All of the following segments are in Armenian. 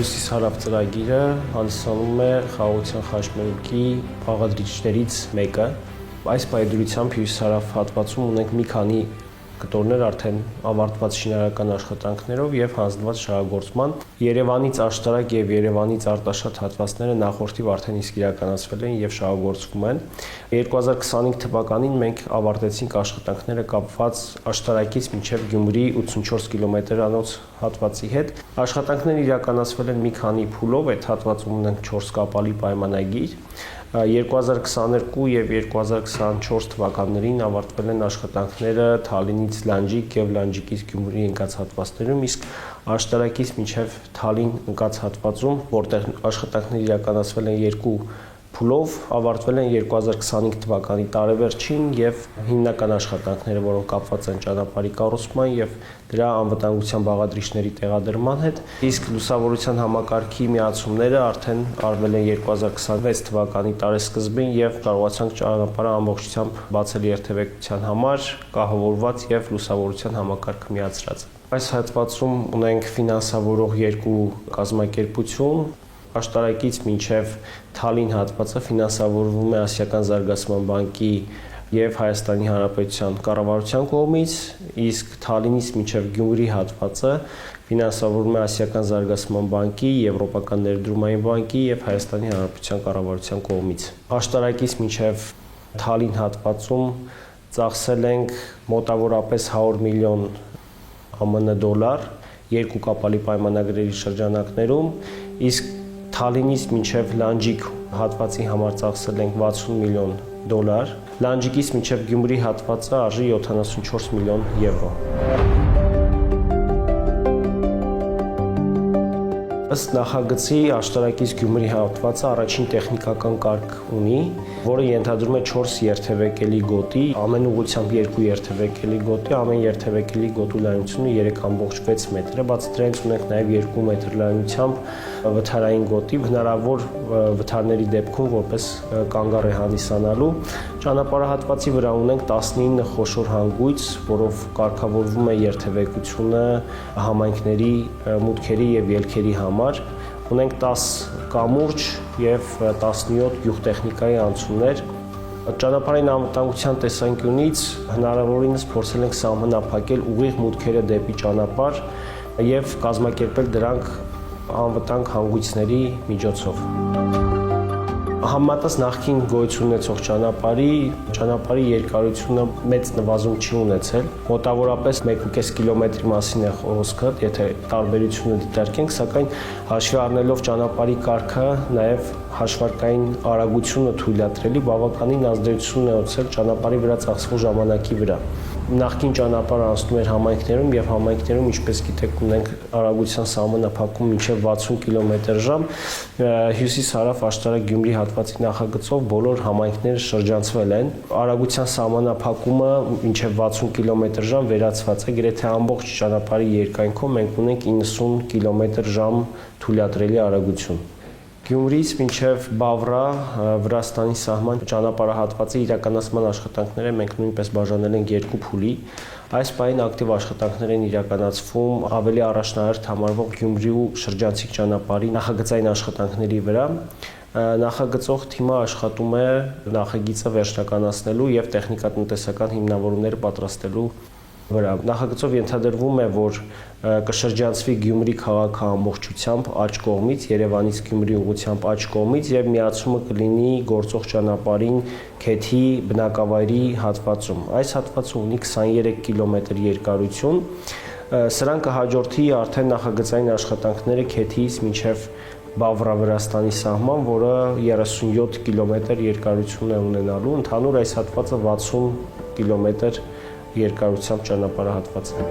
Հյուսիս-հարավ ծրագիրը հանդիսանում է խաղաղության խաչմերուկի բաղադրիչներից մեկը։ Այս պայմանությամբ հյուսիս-հարավ հատվածում ունենք մի քանի կտորներ արդեն ավարտված շինարարական աշխատանքներով եւ հանձնված շահագործման։ Երևանից աշտարակ եւ Երևանից Արտաշատ հատվածները նախորդիվ արդեն իսկ իրականացվել են եւ շահագործվում են։ 2025 թվականին մենք ավարտեցինք աշխատանքները կապված աշտարակից մինչեւ Գյումրի 84 կիլոմետրանոց հատվածի հետ։ Աշխատանքները իրականացվել են մի քանի փուլով, այդ հատվածում ունենք 4 կապալի պայմանագիր։ 2022 եւ 2024 թվականներին ավարտվել են աշխատանքները Թալինից Լանջիկ եւ Լանջիկից Գյումրի ընկած հատվածներում, իսկ աշտարակից մինչեւ Թալին ընկած հատվածում, որտեղ աշխատանքները իրականացվել են 2 փուլով, ավարտվել են 2025 թվականի տարեվերջին եւ հիմնական աշխատանքները, որոնք կապված են ճանապարհի կառուցման եւ դրա անվտանգության բաղադրիչների տեղադրման հետ, իսկ լուսավորության համակարգի միացումները արդեն արվել են 2026 թվականի տարեսկզբին եւ կարողացանք ճանապարհը ամբողջությամբ բացել երթևեկության համար, կահավորված եւ լուսավորության համակարգը միացրած։ Այս հատվածում ունենք ֆինանսավորող 2 կազմակերպություն։ Աշտարակից մինչև Թալին հատվածը ֆինանսավորվում է Ասիական զարգացման բանկի եւ Հայաստանի Հանրապետության կառավարության կողմից, իսկ Թալինից մինչև Գյումրի հատվածը ֆինանսավորվում է Ասիական զարգացման բանկի, Եվրոպական ներդրումային բանկի եւ Հայաստանի Հանրապետության կառավարության կողմից։ Աշտարակից մինչև Թալին հատվածում ծախսել ենք մոտավորապես 100 միլիոն ԱՄՆ դոլար 2 կապալի պայմանագրերի շրջանակներում, իսկ Թալինից մինչև Լանջիկ հատվածի համար ծախսել ենք 60 միլիոն դոլար, Լանջիկից մինչև Գյումրի հատվածը արժի 74 միլիոն եվրո։ Ըստ նախագծի աշտարակից Գյումրի հատվածը առաջին տեխնիկական կարգ ունի, որը ենթադրում է 4 երթևեկելի գոտի, ամեն ուղղությամբ 2 երթևեկելի գոտի, ամեն երթևեկելի գոտու լայնությունը 3.6 մետր է, բացի դրանից ունենք նաև 2 մետր լայնությամբ վթարային գոտի, հնարավոր վթարների դեպքում որպես կանգառ է հանդիսանալու։ Ճանապարհահատվածի վրա ունենք 19 խոշոր հանգույց, որով կարգավորվում է երթևեկությունը համայնքների մուտքերի եւ ելքերի համար։ Ունենք 10 կամուրջ եւ 17 գյուղտեխնիկայի անցումներ։ Ճանապարհային անվտանգության տեսանկյունից հնարավորինս փորձել ենք սահմանափակել ուղիղ մուտքերը դեպի ճանապարհ եւ կազմակերպել դրանք անվտանգ հանգույցների միջոցով։ Համեմատած նախկին գոյություն ունեցող ճանապարհի երկարությունը մեծ նվազում չի ունեցել, մոտավորապես 1.5 կիլոմետրի մասին է խոսքը, եթե տարբերությունը դիտարկենք, սակայն հաշվի առնելով ճանապարհի կարգը, նաև հաշվարկային արագությունը թույլատրելի բավականին ազդեցություն է ունեցել ճանապարհի վրա ծախսվող ժամանակի վրա։ Նախկին ճանապարհը անցնում էր համայնքներում եւ համայնքներում, ինչպես գիտեք, ունենք արագության սահմանափակում մինչեւ 60 կմ/ժ, հյուսիս-հարավ աշտարակ Գյումրի հատվածի նախագծով բոլոր համայնքները շրջանցվել են։ Արագության սահմանափակումը մինչեւ 60 կմ/ժ վերացված է, գրեթե ամբողջ ճանապարհի երկայնքով մենք ունենք 90 կմ/ժ թույլատրելի արագություն։ Գյումրից մինչև Բավրա, Վրաստանի սահման ճանապարհահատվածի իրականացման աշխատանքները մենք նույնպես բաժանել ենք 2 փուլի։ Այս պահին ակտիվ աշխատանքներ են իրականացվում ավելի առաջնահերթ համարվող Գյումրի ու շրջանցիկ ճանապարհի նախագծային աշխատանքների վրա։ Նախագծող թիմը աշխատում է նախագիծը վերջնականացնելու եւ տեխնիկատնտեսական հիմնավորումները պատրաստելու վրա։ Նախագծով ենթադրվում է, որ կշրջանցվի Գյումրի քաղաքը ամբողջությամբ աջ կողմից, Երևանից Գյումրի ուղղությամբ աջ կողմից եւ միացումը կլինի գործող ճանապարհին Քեթի բնակավայրի հատվածում։ Այս հատվածը ունի 23 կիլոմետր երկարություն։ Սրան կհաջորդի արդեն նախագծային աշխատանքները Քեթիից մինչև Բավրա Վրաստանի սահման, որը 37 կիլոմետր երկարություն է ունենալու, ընդհանուր այս հատվածը 60 կիլոմետր երկարությամբ ճանապարհահատված է։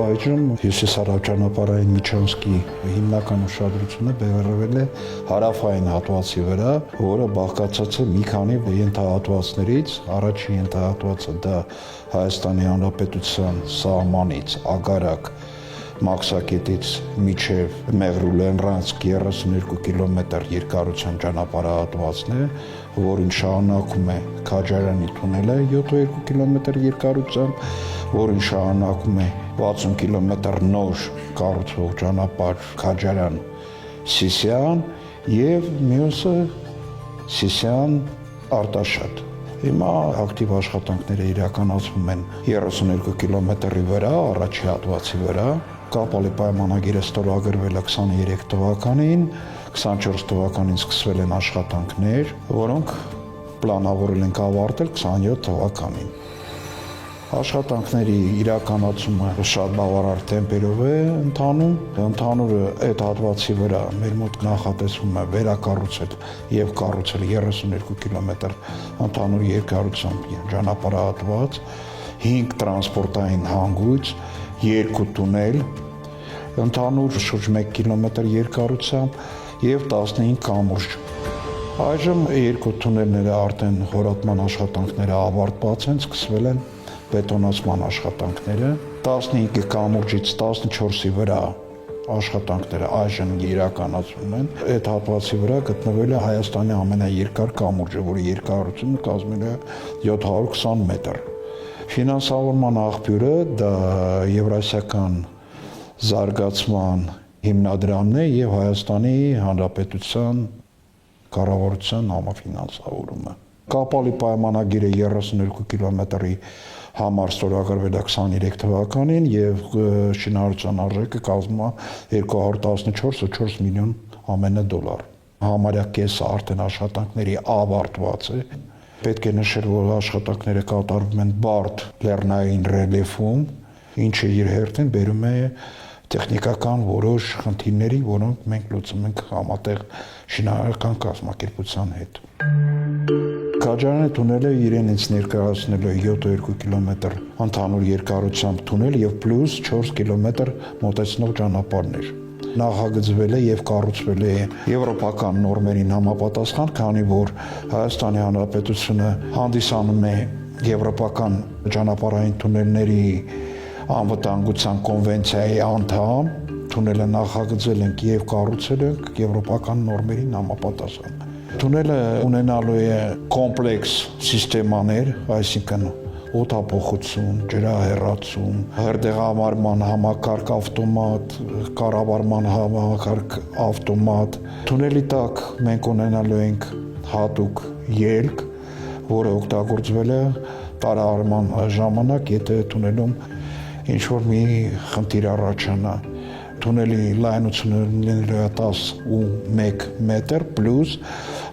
Այժմ հյուսիս-հարավ ճանապարհային միջանցքի հիմնական ուշադրությունը բևեռվել է հարավային հատվածի վրա, որը բաղկացած է մի քանի ենթահատվածներից։ Առաջին ենթահատվածը դա Հայաստանի Հանրապետության սահմանից ագարակ Մաքսակետից մինչև Մեղրուլենրանց 32 կիլոմետր երկարության ճանապարհատվածն է, որին շարունակում է Քաջարյանի թունելը 7.2 կիլոմետր երկարությամբ, որին շարունակում է 60 կիլոմետր նոր կառուցվող ճանապարհ Քաջարյան-Սիսիան եւ մյուսը Սիսիան-Արտաշատ։ Հիմա ակտիվ աշխատանքները իրականացվում են 32 կիլոմետրի վրա, առաջի հատվածի վրա։ Կապալի պայմանագիրը ստորագրվել է 23 թվականին, 24 թվականին սկսվել են աշխատանքներ, որոնք պլանավորել ենք ավարտել 27 թվականին։ Աշխատանքների իրականացումը շատ բավարար տեմպերով է ընթանում։ Ընդհանուր այդ հատվածի վրա մեր մոտ նախատեսվում է վերակառուցել եւ կառուցել 32 կիլոմետր ընդհանուր երկարությամբ ճանապարհատված, 5 տրանսպորտային հանգույց, 2 տունել, ընդհանուր շուրջ 1 կիլոմետր երկարությամբ եւ 15 կամուրջ։ Այժմ 2 թունելները արդեն խորատման աշխատանքները ավարտված են, սկսվել են բետոնացման աշխատանքները, 15 կամուրջից 14-ի վրա աշխատանքները այժմ իրականացվում են։ Այդ հատվածի վրա գտնվել է Հայաստանի ամենաերկար կամուրջը, որի երկարությունը կազմել է 720 մետր։ Ֆինանսավորման աղբյուրը դա Եվրասիական զարգացման հիմնադրամն է եւ Հայաստանի Հանրապետության կառավարության համաֆինանսավորումը։ Կապալի պայմանագիրը 32 կիլոմետրի համար ստորագրվել է 23 թվականին եւ շինարարության արժեքը կազմում է 214.4 միլիոն ԱՄՆ դոլար։ Համարյա կեսը արդեն աշխատանքների ավարտված է։ Պետք է նշել, որ աշխատանքները կատարվում են բարդ լեռնային ռելիեֆում, ինչը իր հերթին բերում է տեխնիկական որոշ խնդիրների, որոնք մենք լուծում ենք համատեղ շինարարական կազմակերպության հետ։ Քաջարյանի թունելը իրենից ներկայացնել է 7.2 կիլոմետր ընդհանուր երկարությամբ թունել եւ պլյուս 4 կիլոմետր մոտեցնող ճանապարհներ։ Նախագծվել է եւ կառուցվել է եվրոպական նորմերին համապատասխան, քանի որ Հայաստանի Հանրապետությունը հանդիսանում է եվրոպական ճանապարհային թունելների անվտանգության կոնվենցիայի անդամ, թունելը նախագծել ենք եւ կառուցել ենք եվրոպական նորմերին համապատասխան։ Թունելը ունենալու է կոմպլեքս համակարգեր, այսինքն օդափոխություն, ջրահեռացում, հրդեհամարման համակարգ ավտոմատ, կառավարման համակարգ ավտոմատ։ Թունելի տակ մենք ունենալու ենք հատուկ ելք, որը օգտագործվել է տարածման ժամանակ, եթե թունելում ինչ-որ մի խնդիր առաջանա։ Թունելի լայնությունը լինելու է 11 մետր պլյուս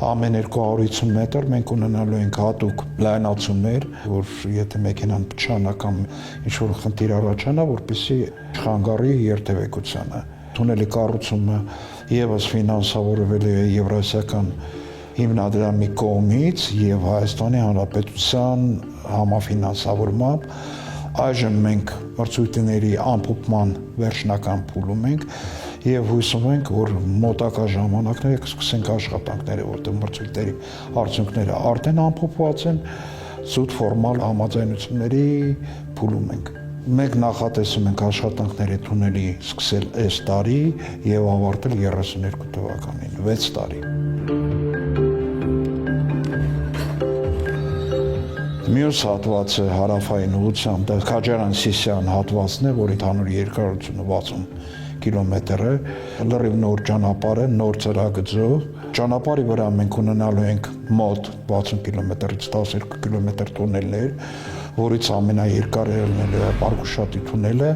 ամեն 250 մետր մենք ունենալու ենք հատուկ լայնացումներ, որ եթե մեքենան փչանա կամ ինչ-որ խնդիր առաջանա, որպեսզի չխանգարի երթևեկությանը։ Թունելի կառուցումը եւս ֆինանսավորվել է Եվրասիական հիմնադրամի կողմից եւ Հայաստանի Հանրապետության համաֆինանսավորմամբ։ Այժմ մենք մրցույթների ամփոփման վերջնական փուլում ենք եւ հույսում ենք, որ մոտակա ժամանակները կսկսենք աշխատանքները, որտեղ մրցույթների արդյունքները արդեն ամփոփված են, զուտ ֆորմալ համաձայնությունների փուլում ենք։ Մենք նախատեսում ենք աշխատանքների թունելի սկսել այս տարի եւ ավարտել 32 թվականին, 6 տարի։ Մյուս հատվածը հարավային ուղղությամբ դա Քաջարյան-Սիսիան հատվածն է, որի ընդհանուր երկարությունը 60 կիլոմետր է, լրիվ նոր ճանապարհ է, նոր ծրագծով։ Ճանապարհի վրա մենք ունենալու ենք մոտ 60 կիլոմետրից 12 կիլոմետր տունելներ, որից ամենաերկարը ելնելու է Պարգուշատի թունելը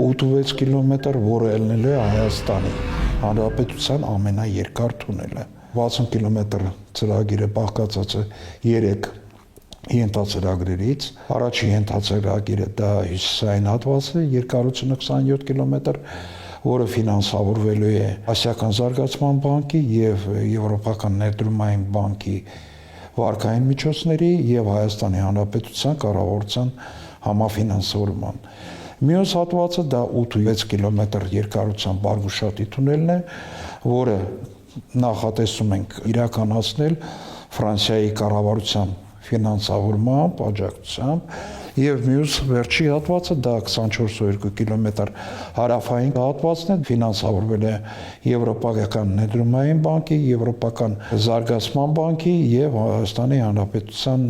8.6 կիլոմետր, որը ելնելու է Հայաստանի Հանրապետության ամենաերկար թունելը։ 60 կիլոմետր ծրագիրը բաղկացած է 3 ենթածրագրերից։ Առաջին ենթածրագիրը դա հյուսիսային հատվածը, երկարությունը 27 կիլոմետր, որը ֆինանսավորվելու է Ասիական զարգացման բանկի եւ Եվրոպական ներդրումային բանկի վարկային միջոցների եւ Հայաստանի Հանրապետության կառավարության համաֆինանսավորման։ Մյուս հատվածը դա 8.6 կիլոմետր երկարությամբ Պարգուշատի թունելն է, որը նախատեսում ենք իրականացնել Ֆրանսիայի կառավարության ֆինանսավորմամբ, աջակցությամբ Եվ մյուս վերջի հատվածը դա 24.2 կիլոմետր հարավային հատվածն է, ֆինանսավորվել է Եվրոպական ներդրումային բանկի, Եվրոպական զարգացման բանկի եւ Հայաստանի Հանրապետության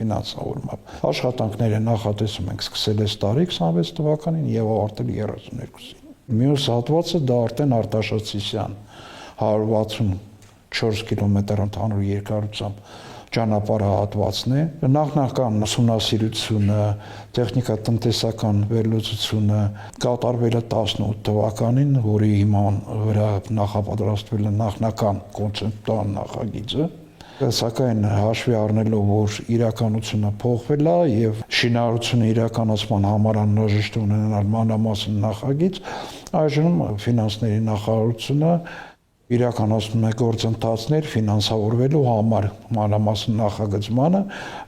ֆինանսավորմամբ։ Աշխատանքները նախատեսում ենք սկսել այս տարի 26 թվականին եւ ավարտել 32-ին։ Մյուս հատվածը դա արդեն Արտաշատ-Սիսիան 164 կիլոմետր ընդհանուր երկարությամբ ճանապարհահատվածն է։ Նախնական ուսումնասիրությունը, տեխնիկատնտեսական վերլուծությունը կատարվել է 18 թվականին, որի հիման վրա նախապատրաստվել է նախնական կոնցեպտուալ նախագիծը։ Սակայն հաշվի առնելով, որ իրականությունը փոխվել է եւ շինարարությունը իրականացման համար անհրաժեշտ ունենալ մանրամասն նախագիծ, այժմ ֆինանսների նախարարությունը իրականացնում է գործընթացներ ֆինանսավորվելու համար մանրամասն նախագծմանը,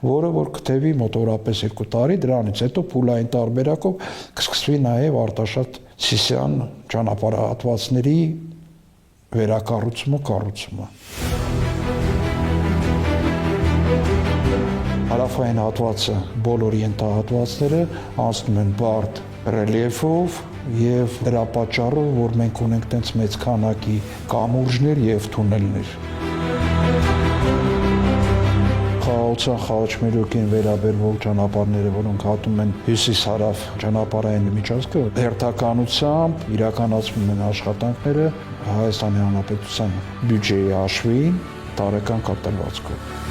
որը որ կթևի մոտավորապես 2 տարի, դրանից հետո փուլային տարբերակով կսկսվի նաեւ Արտաշատ-Սիսիան ճանապարհահատվածների վերակառուցումը, կառուցումը։ Հարավային հատվածը բոլոր ենթահատվածները անցնում են բարդ ռելիեֆով եւ դրա պատճառով, որ մենք ունենք տենց մեծ քանակի կամուրջներ եւ թունելներ։ Խաղաղության Խաղաղ-Մերուկին վերաբերվող ճանապարհները, որոնք հատում են հյուսիս-հարավ ճանապարհային միջանցքը, հերթականությամբ իրականացվում են աշխատանքները Հայաստանի Հանրապետության բյուջեի հաշվին տարեկան կատարվածքով։